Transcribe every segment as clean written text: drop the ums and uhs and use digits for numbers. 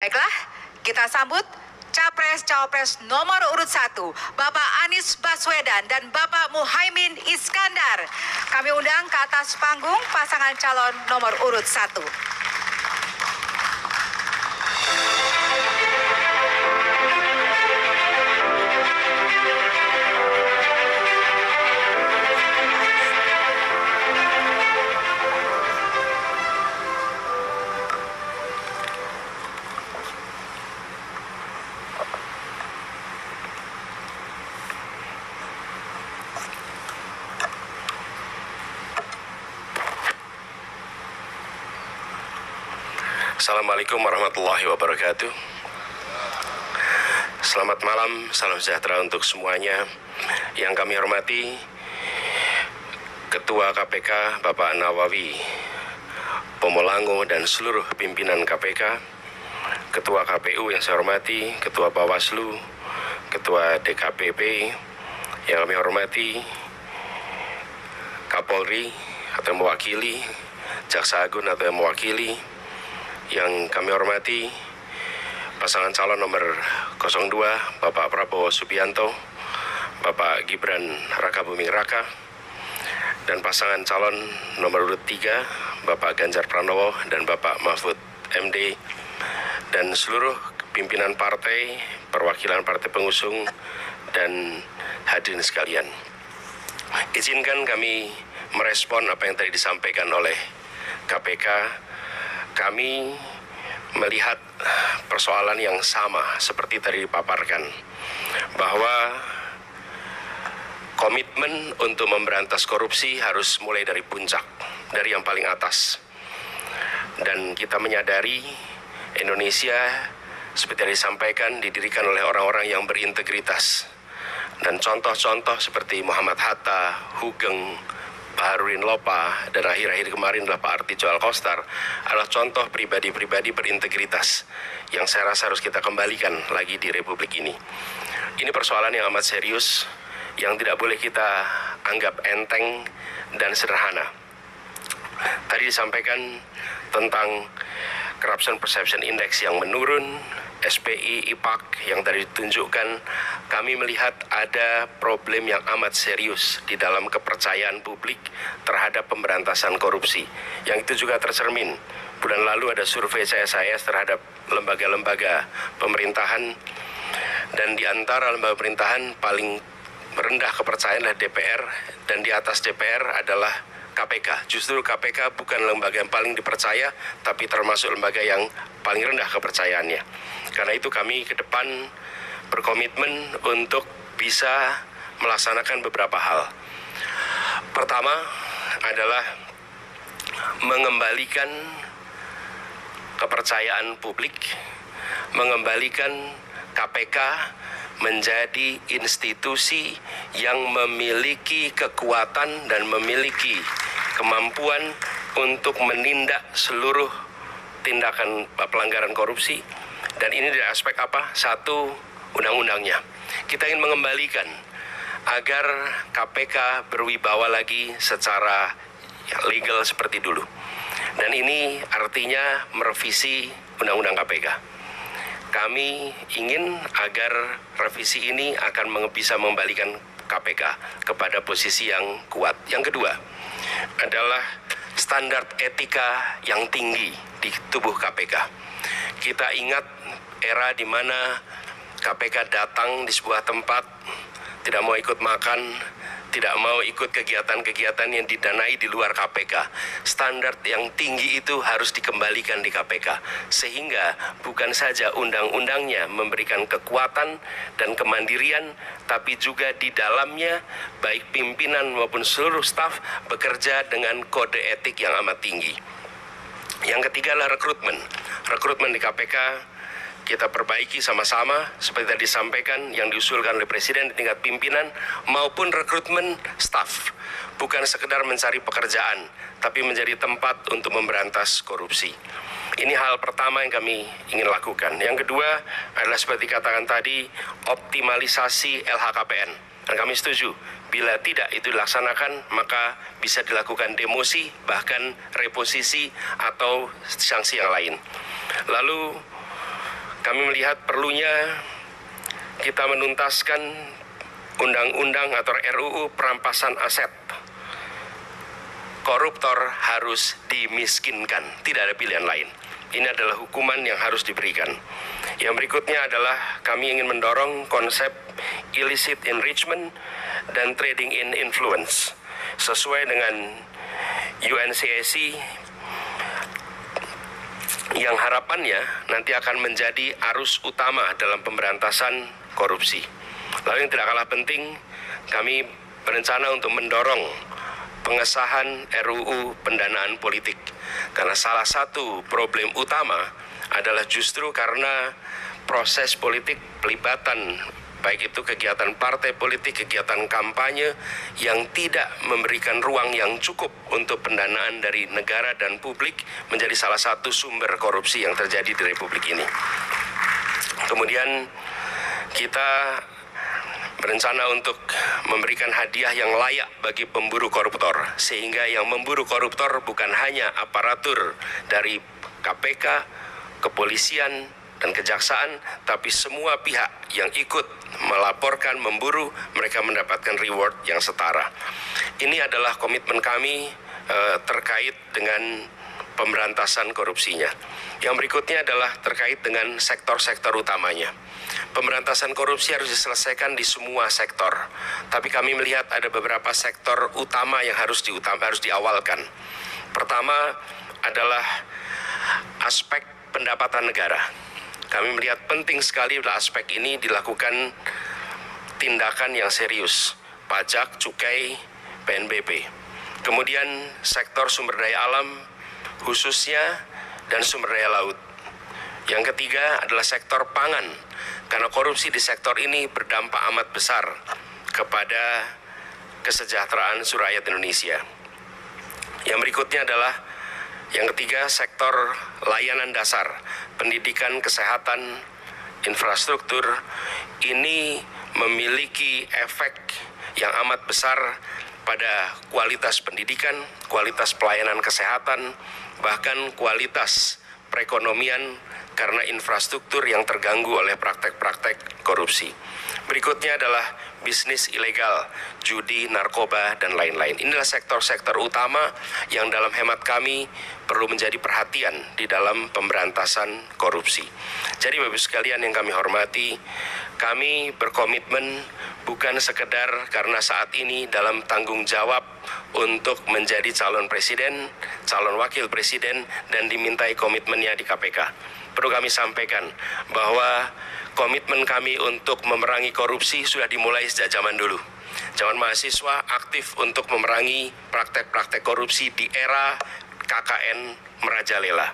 Baiklah, kita sambut Capres-Cawapres nomor urut 1, Bapak Anies Baswedan dan Bapak Muhaimin Iskandar. Kami undang ke atas panggung pasangan calon nomor urut 1. Assalamualaikum warahmatullahi wabarakatuh. Selamat malam, salam sejahtera untuk semuanya. Yang kami hormati Ketua KPK Bapak Nawawi Pomolango dan seluruh pimpinan KPK, Ketua KPU yang saya hormati, Ketua Bawaslu, Ketua DKPP yang kami hormati, Kapolri atau yang mewakili, Jaksa Agung atau yang mewakili, yang kami hormati pasangan calon nomor 02 Bapak Prabowo Subianto, Bapak Gibran Rakabuming Raka, dan pasangan calon nomor urut 3 Bapak Ganjar Pranowo dan Bapak Mahfud MD, dan seluruh pimpinan partai, perwakilan partai pengusung, dan hadirin sekalian. Izinkan kami merespon apa yang tadi disampaikan oleh KPK. Kami melihat persoalan yang sama seperti tadi dipaparkan, bahwa komitmen untuk memberantas korupsi harus mulai dari puncak, dari yang paling atas. Dan kita menyadari Indonesia seperti yang disampaikan didirikan oleh orang-orang yang berintegritas. Dan contoh-contoh seperti Muhammad Hatta, Hugeng, Baharudin Lopa, dan akhir-akhir kemarin adalah Pak Artijo Alkostar adalah contoh pribadi-pribadi berintegritas yang saya rasa harus kita kembalikan lagi di Republik ini. Ini persoalan yang amat serius, yang tidak boleh kita anggap enteng dan sederhana. Tadi disampaikan tentang Corruption Perception Index yang menurun, SPI, IPAK yang tadi ditunjukkan. Kami melihat ada problem yang amat serius di dalam kepercayaan publik terhadap pemberantasan korupsi. Yang itu juga tercermin. Bulan lalu ada survei CSIS terhadap lembaga-lembaga pemerintahan, dan di antara lembaga pemerintahan paling rendah kepercayaan adalah DPR, dan di atas DPR adalah KPK. Justru KPK bukan lembaga yang paling dipercaya, tapi termasuk lembaga yang paling rendah kepercayaannya. Karena itu kami ke depan berkomitmen untuk bisa melaksanakan beberapa hal. Pertama adalah mengembalikan kepercayaan publik, mengembalikan KPK menjadi institusi yang memiliki kekuatan dan memiliki kemampuan untuk menindak seluruh tindakan pelanggaran korupsi. Dan ini dari aspek apa? Satu, undang-undangnya. Kita ingin mengembalikan agar KPK berwibawa lagi secara legal seperti dulu. Dan ini artinya merevisi undang-undang KPK. Kami ingin agar revisi ini akan bisa mengembalikan KPK kepada posisi yang kuat. Yang kedua adalah standar etika yang tinggi di tubuh KPK. Kita ingat era di mana KPK datang di sebuah tempat, tidak mau ikut makan, tidak mau ikut kegiatan-kegiatan yang didanai di luar KPK. Standar yang tinggi itu harus dikembalikan di KPK, sehingga bukan saja undang-undangnya memberikan kekuatan dan kemandirian, tapi juga di dalamnya baik pimpinan maupun seluruh staf bekerja dengan kode etik yang amat tinggi. Yang ketiga adalah rekrutmen. Rekrutmen di KPK kita perbaiki sama-sama seperti tadi disampaikan yang diusulkan oleh Presiden di tingkat pimpinan maupun rekrutmen staf. Bukan sekedar mencari pekerjaan, tapi menjadi tempat untuk memberantas korupsi. Ini hal pertama yang kami ingin lakukan. Yang kedua adalah seperti katakan tadi, optimalisasi LHKPN. Dan kami setuju, bila tidak itu dilaksanakan, maka bisa dilakukan demosi, bahkan reposisi atau sanksi yang lain. Lalu Kami melihat perlunya kita menuntaskan undang-undang atau RUU perampasan aset. Koruptor harus dimiskinkan, tidak ada pilihan lain. Ini adalah hukuman yang harus diberikan. Yang berikutnya adalah kami ingin mendorong konsep illicit enrichment dan trading in influence. Sesuai dengan UNCAC yang harapannya nanti akan menjadi arus utama dalam pemberantasan korupsi. Lalu yang tidak kalah penting, kami berencana untuk mendorong pengesahan RUU pendanaan politik. Karena salah satu problem utama adalah justru karena proses politik pelibatan, baik itu kegiatan partai politik, kegiatan kampanye yang tidak memberikan ruang yang cukup untuk pendanaan dari negara dan publik menjadi salah satu sumber korupsi yang terjadi di Republik ini. Kemudian kita berencana untuk memberikan hadiah yang layak bagi pemburu koruptor, sehingga yang memburu koruptor bukan hanya aparatur dari KPK, kepolisian, dan kejaksaan, tapi semua pihak yang ikut melaporkan, memburu, mereka mendapatkan reward yang setara. Ini adalah komitmen kami terkait dengan pemberantasan korupsinya. Yang berikutnya adalah terkait dengan sektor-sektor utamanya. Pemberantasan korupsi harus diselesaikan di semua sektor. Tapi kami melihat ada beberapa sektor utama yang harus diawalkan. Pertama adalah aspek pendapatan negara. Kami melihat penting sekali pada aspek ini dilakukan tindakan yang serius. Pajak, cukai, PNBP. Kemudian sektor sumber daya alam khususnya dan sumber daya laut. Yang ketiga adalah sektor pangan, karena korupsi di sektor ini berdampak amat besar kepada kesejahteraan rakyat Indonesia. Yang berikutnya adalah yang ketiga, sektor layanan dasar, pendidikan, kesehatan, infrastruktur. Ini memiliki efek yang amat besar pada kualitas pendidikan, kualitas pelayanan kesehatan, bahkan kualitas perekonomian karena infrastruktur yang terganggu oleh praktek-praktek korupsi. Berikutnya adalah bisnis ilegal, judi, narkoba, dan lain-lain. Inilah sektor-sektor utama yang dalam hemat kami perlu menjadi perhatian di dalam pemberantasan korupsi. Jadi Bapak-Ibu sekalian yang kami hormati, kami berkomitmen bukan sekedar karena saat ini dalam tanggung jawab untuk menjadi calon presiden, calon wakil presiden, dan dimintai komitmennya di KPK. Perlu kami sampaikan bahwa komitmen kami untuk memerangi korupsi sudah dimulai sejak zaman dulu. Zaman mahasiswa aktif untuk memerangi praktek-praktek korupsi di era KKN merajalela.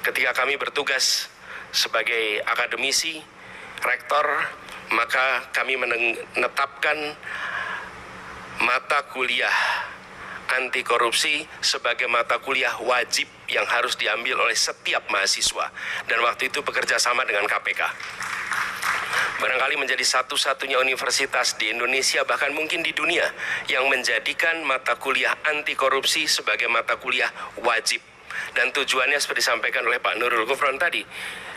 Ketika kami bertugas sebagai akademisi, rektor, maka kami menetapkan mata kuliah anti korupsi sebagai mata kuliah wajib yang harus diambil oleh setiap mahasiswa. Dan waktu itu bekerja sama dengan KPK. Barangkali menjadi satu-satunya universitas di Indonesia, bahkan mungkin di dunia, yang menjadikan mata kuliah anti korupsi sebagai mata kuliah wajib. Dan tujuannya seperti disampaikan oleh Pak Nurul Gufron tadi,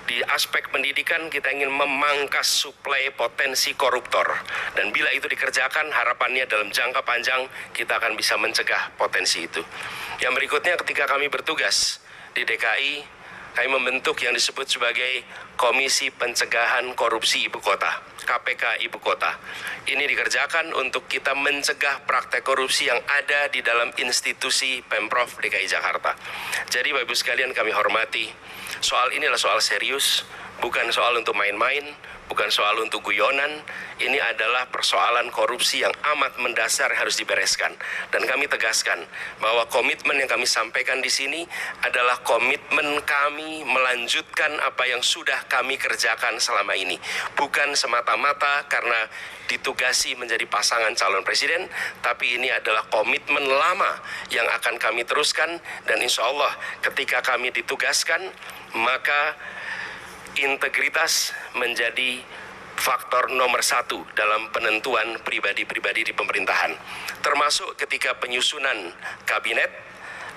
di aspek pendidikan kita ingin memangkas suplai potensi koruptor. Dan bila itu dikerjakan, harapannya dalam jangka panjang kita akan bisa mencegah potensi itu. Yang berikutnya, ketika kami bertugas di DKI, kami membentuk yang disebut sebagai Komisi Pencegahan Korupsi Ibu Kota, KPK Ibu Kota. Ini dikerjakan untuk kita mencegah praktek korupsi yang ada di dalam institusi Pemprov DKI Jakarta. Jadi Bapak-Ibu sekalian kami hormati, soal ini adalah soal serius, bukan soal untuk main-main, bukan soal untuk guyonan. Ini adalah persoalan korupsi yang amat mendasar harus dibereskan. Dan kami tegaskan bahwa komitmen yang kami sampaikan di sini adalah komitmen kami melanjutkan apa yang sudah kami kerjakan selama ini. Bukan semata-mata karena ditugasi menjadi pasangan calon presiden, tapi ini adalah komitmen lama yang akan kami teruskan. Dan insya Allah ketika kami ditugaskan, maka integritas menjadi faktor nomor satu dalam penentuan pribadi-pribadi di pemerintahan. Termasuk ketika penyusunan kabinet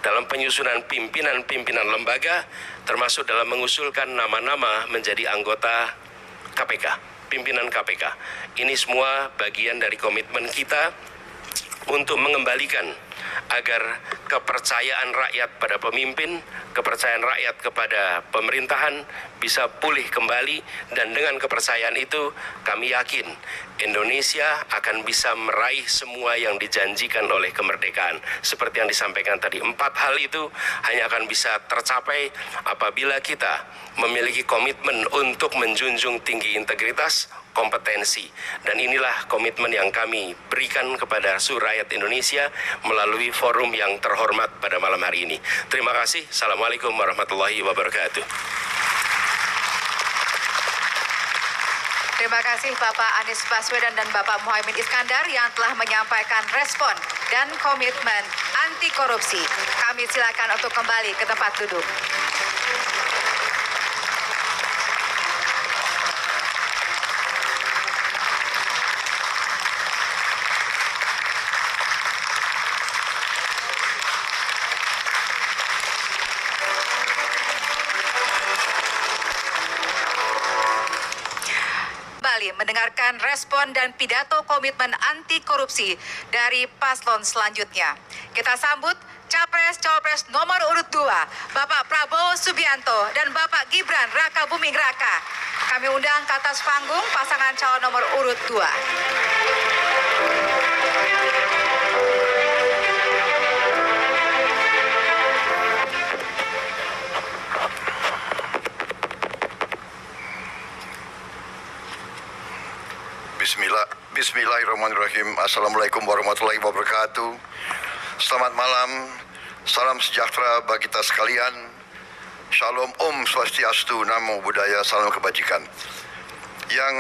dalam penyusunan pimpinan-pimpinan lembaga, termasuk dalam mengusulkan nama-nama menjadi anggota KPK, pimpinan KPK. Ini semua bagian dari komitmen kita untuk mengembalikan agar kepercayaan rakyat pada pemimpin, kepercayaan rakyat kepada pemerintahan bisa pulih kembali, dan dengan kepercayaan itu kami yakin Indonesia akan bisa meraih semua yang dijanjikan oleh kemerdekaan. Seperti yang disampaikan tadi, 4 hal itu hanya akan bisa tercapai apabila kita memiliki komitmen untuk menjunjung tinggi integritas, kompetensi, dan inilah komitmen yang kami berikan kepada seluruh rakyat Indonesia melalui forum yang terhormat pada malam hari ini. Terima kasih. Assalamualaikum warahmatullahi wabarakatuh. Terima kasih Bapak Anies Baswedan dan Bapak Muhaimin Iskandar yang telah menyampaikan respon dan komitmen anti korupsi. Kami silakan untuk kembali ke tempat duduk. Mendengarkan respon dan pidato komitmen anti korupsi dari paslon selanjutnya. Kita sambut Capres-Cawapres nomor urut 2, Bapak Prabowo Subianto dan Bapak Gibran Rakabuming Raka. Kami undang ke atas panggung pasangan calon nomor urut 2. Bismillahirrahmanirrahim. Assalamualaikum warahmatullahi wabarakatuh. Selamat malam, salam sejahtera bagi kita sekalian. Shalom Om Swastiastu, Namo Buddhaya, salam kebajikan. Yang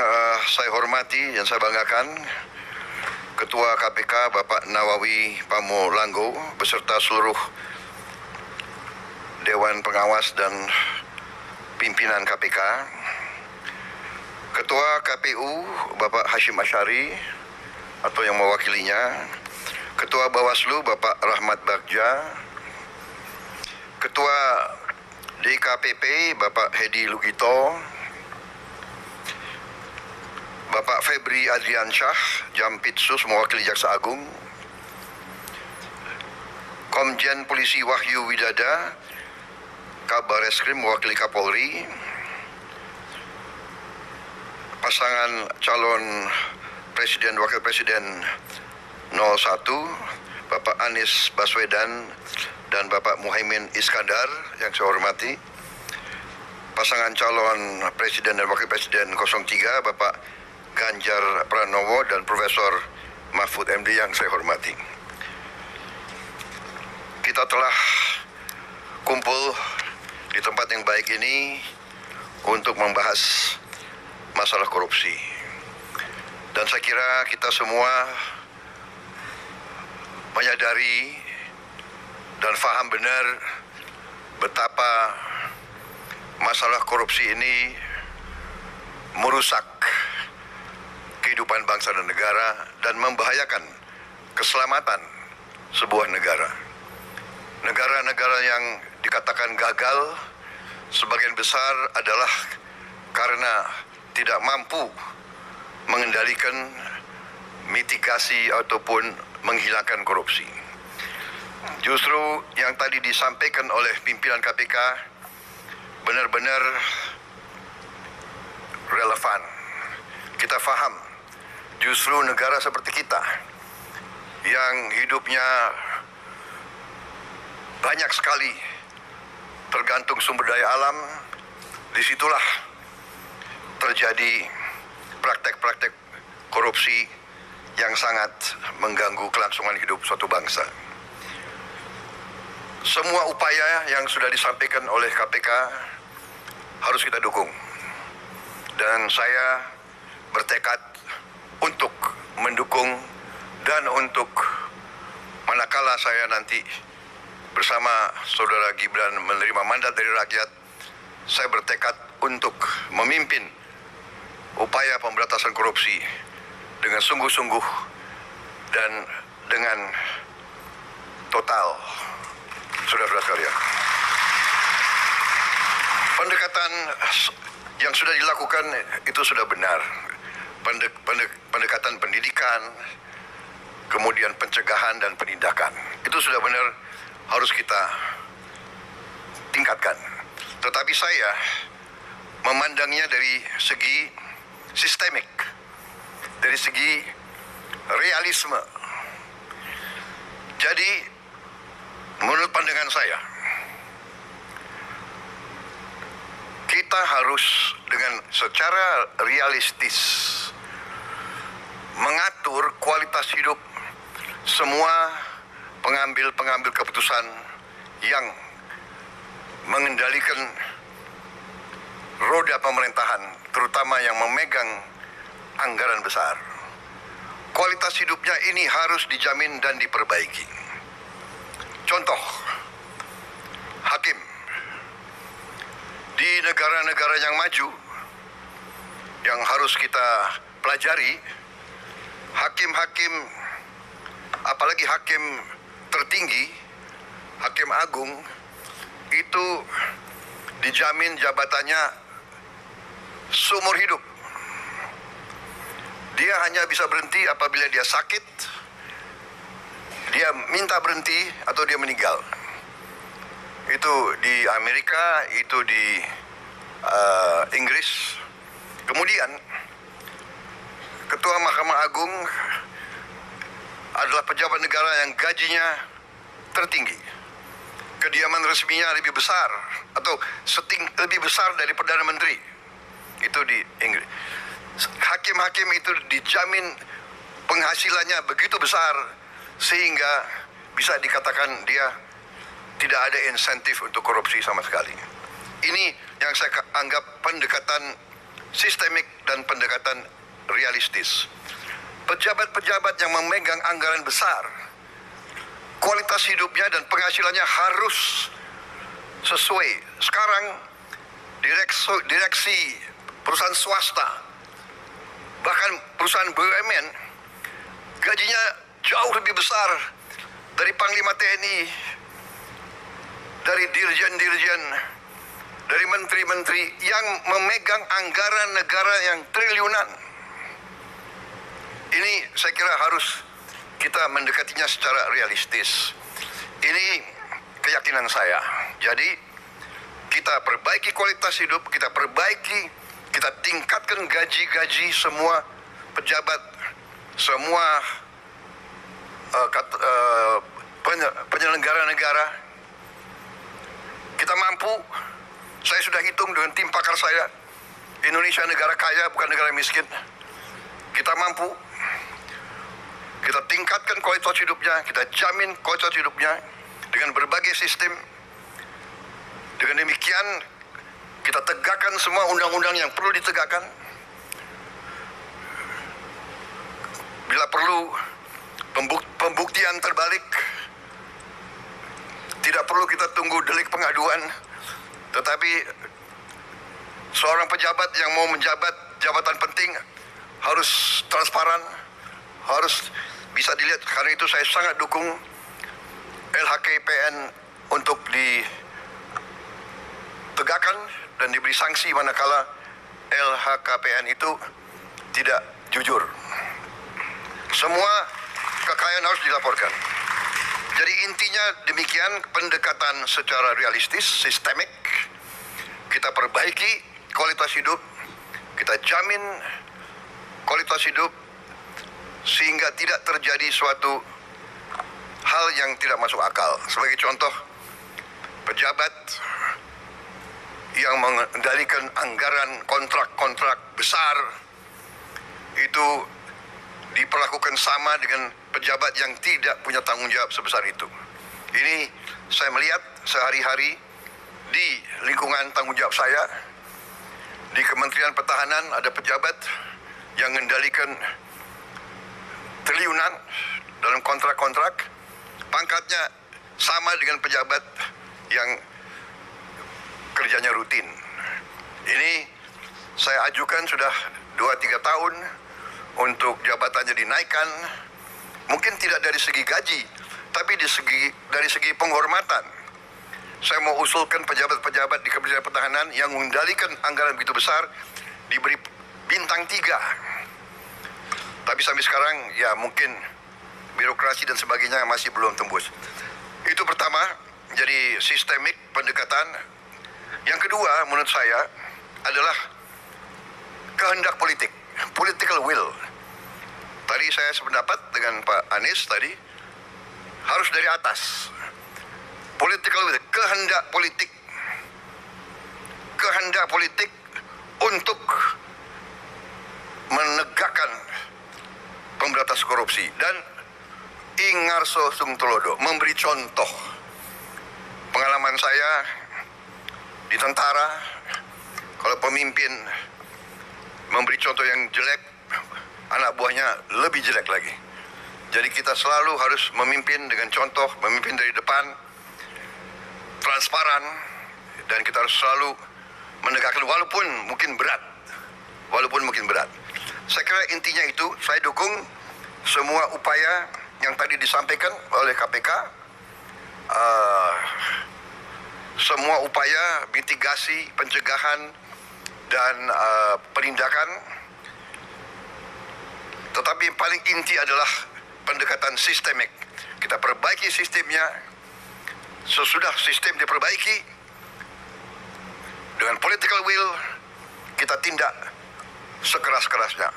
saya hormati, yang saya banggakan, Ketua KPK Bapak Nawawi Pamulanggo beserta seluruh Dewan Pengawas dan pimpinan KPK, Ketua KPU Bapak Hashim Asyari atau yang mewakilinya, Ketua Bawaslu Bapak Rahmat Bagja, Ketua DKPP Bapak Hedi Lugito, Bapak Febri Adriansyah, Jampitsus mewakili Jaksa Agung, Komjen Polisi Wahyu Widada, Kabar Eskrim mewakili Kapolri, pasangan calon Presiden Wakil Presiden 01 Bapak Anies Baswedan dan Bapak Muhaimin Iskandar yang saya hormati, pasangan calon Presiden dan Wakil Presiden 03 Bapak Ganjar Pranowo dan Profesor Mahfud MD yang saya hormati. Kita telah kumpul di tempat yang baik ini untuk membahas masalah korupsi. Dan saya kira kita semua menyadari dan faham benar betapa masalah korupsi ini merusak kehidupan bangsa dan negara dan membahayakan keselamatan sebuah negara. Negara-negara yang dikatakan gagal sebagian besar adalah karena tidak mampu mengendalikan, mitigasi ataupun menghilangkan korupsi. Justru yang tadi disampaikan oleh pimpinan KPK benar-benar relevan. Kita faham justru negara seperti kita yang hidupnya banyak sekali tergantung sumber daya alam, disitulah terjadi praktek-praktek korupsi yang sangat mengganggu kelangsungan hidup suatu bangsa. Semua upaya yang sudah disampaikan oleh KPK harus kita dukung. Dan saya bertekad untuk mendukung dan untuk manakala saya nanti bersama Saudara Gibran menerima mandat dari rakyat, saya bertekad untuk memimpin upaya pemberantasan korupsi dengan sungguh-sungguh dan dengan total. saudara-saudara sekalian. Pendekatan yang sudah dilakukan itu sudah benar. Pendekatan pendidikan, kemudian pencegahan dan penindakan. Itu sudah benar, harus kita tingkatkan. Tetapi saya memandangnya dari segi sistemik, dari segi realisme. Jadi, menurut pandangan saya, kita harus dengan secara realistis mengatur kualitas hidup semua pengambil keputusan yang mengendalikan roda pemerintahan, terutama yang memegang anggaran besar. Kualitas hidupnya ini harus dijamin dan diperbaiki. Contoh, hakim. Di negara-negara yang maju, yang harus kita pelajari, hakim-hakim, apalagi hakim tertinggi, hakim agung, itu dijamin jabatannya seumur hidup. Dia hanya bisa berhenti apabila dia sakit, dia minta berhenti, atau dia meninggal. Itu di Amerika, itu di Inggris. Kemudian, Ketua Mahkamah Agung adalah pejabat negara yang gajinya tertinggi. Kediaman resminya lebih besar, atau lebih besar dari Perdana Menteri. Itu di Inggris. Hakim-hakim itu dijamin penghasilannya begitu besar sehingga bisa dikatakan dia tidak ada insentif untuk korupsi sama sekali. Ini yang saya anggap pendekatan sistemik dan pendekatan realistis. Pejabat-pejabat yang memegang anggaran besar, kualitas hidupnya dan penghasilannya harus sesuai. Sekarang direksi perusahaan swasta, bahkan perusahaan BUMN, gajinya jauh lebih besar dari Panglima TNI, dari dirjen-dirjen, dari menteri-menteri yang memegang anggaran negara yang triliunan. Ini saya kira harus kita mendekatinya secara realistis. Ini keyakinan saya. Jadi kita perbaiki kualitas hidup, kita tingkatkan gaji-gaji semua pejabat, semua penyelenggara negara. Kita mampu, saya sudah hitung dengan tim pakar saya, Indonesia negara kaya bukan negara miskin. Kita mampu, kita tingkatkan kualitas hidupnya, kita jamin kualitas hidupnya dengan berbagai sistem. Dengan demikian, kita tegakkan semua undang-undang yang perlu ditegakkan. Bila perlu, pembuktian terbalik. Tidak perlu kita tunggu delik pengaduan. Tetapi seorang pejabat yang mau menjabat jabatan penting harus transparan, harus bisa dilihat. Karena itu saya sangat dukung LHKPN untuk ditegakkan dan diberi sanksi manakala LHKPN itu tidak jujur. Semua kekayaan harus dilaporkan. Jadi intinya demikian, pendekatan secara realistis, sistemik. Kita perbaiki kualitas hidup, kita jamin kualitas hidup sehingga tidak terjadi suatu hal yang tidak masuk akal. Sebagai contoh, pejabat yang mengendalikan anggaran kontrak-kontrak besar itu diperlakukan sama dengan pejabat yang tidak punya tanggung jawab sebesar itu. Ini saya melihat sehari-hari di lingkungan tanggung jawab saya. Di Kementerian Pertahanan ada pejabat yang mengendalikan triliunan dalam kontrak-kontrak. Pangkatnya sama dengan pejabat yang kerjanya rutin. Ini saya ajukan sudah 2-3 tahun untuk jabatannya dinaikkan. Mungkin tidak dari segi gaji, tapi dari segi penghormatan. saya mau usulkan pejabat-pejabat di Kementerian Pertahanan yang mengendalikan anggaran begitu besar diberi bintang 3. Tapi sampai sekarang ya mungkin birokrasi dan sebagainya masih belum tembus. Itu pertama, jadi sistemik pendekatan. Yang kedua menurut saya adalah kehendak politik, political will. Tadi saya sependapat dengan Pak Anies tadi, harus dari atas. Political will, kehendak politik untuk menegakkan pemberantasan korupsi dan ingarso sung tulodo, memberi contoh. Pengalaman saya di tentara, kalau pemimpin memberi contoh yang jelek, anak buahnya lebih jelek lagi. Jadi kita selalu harus memimpin dengan contoh, memimpin dari depan, transparan, dan kita harus selalu menegakkan walaupun mungkin berat. Saya kira intinya itu, saya dukung semua upaya yang tadi disampaikan oleh KPK, semua upaya mitigasi, pencegahan, dan penindakan. Tetapi yang paling inti adalah pendekatan sistemik. Kita perbaiki sistemnya. Sesudah sistem diperbaiki dengan political will, kita tindak sekeras-kerasnya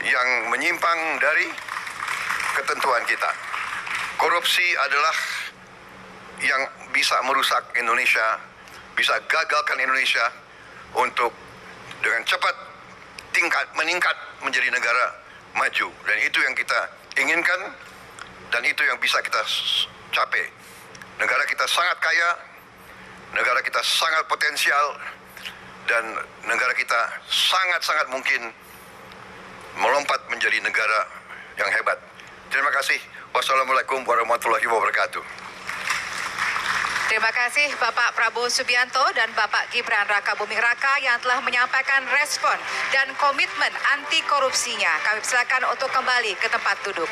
yang menyimpang dari ketentuan kita. Korupsi adalah yang bisa merusak Indonesia, bisa gagalkan Indonesia untuk dengan cepat meningkat menjadi negara maju. Dan itu yang kita inginkan dan itu yang bisa kita capai. Negara kita sangat kaya, negara kita sangat potensial, dan negara kita sangat-sangat mungkin melompat menjadi negara yang hebat. Terima kasih. Wassalamualaikum warahmatullahi wabarakatuh. Terima kasih Bapak Prabowo Subianto dan Bapak Gibran Rakabuming Raka yang telah menyampaikan respon dan komitmen anti korupsinya. Kami persilakan untuk kembali ke tempat duduk.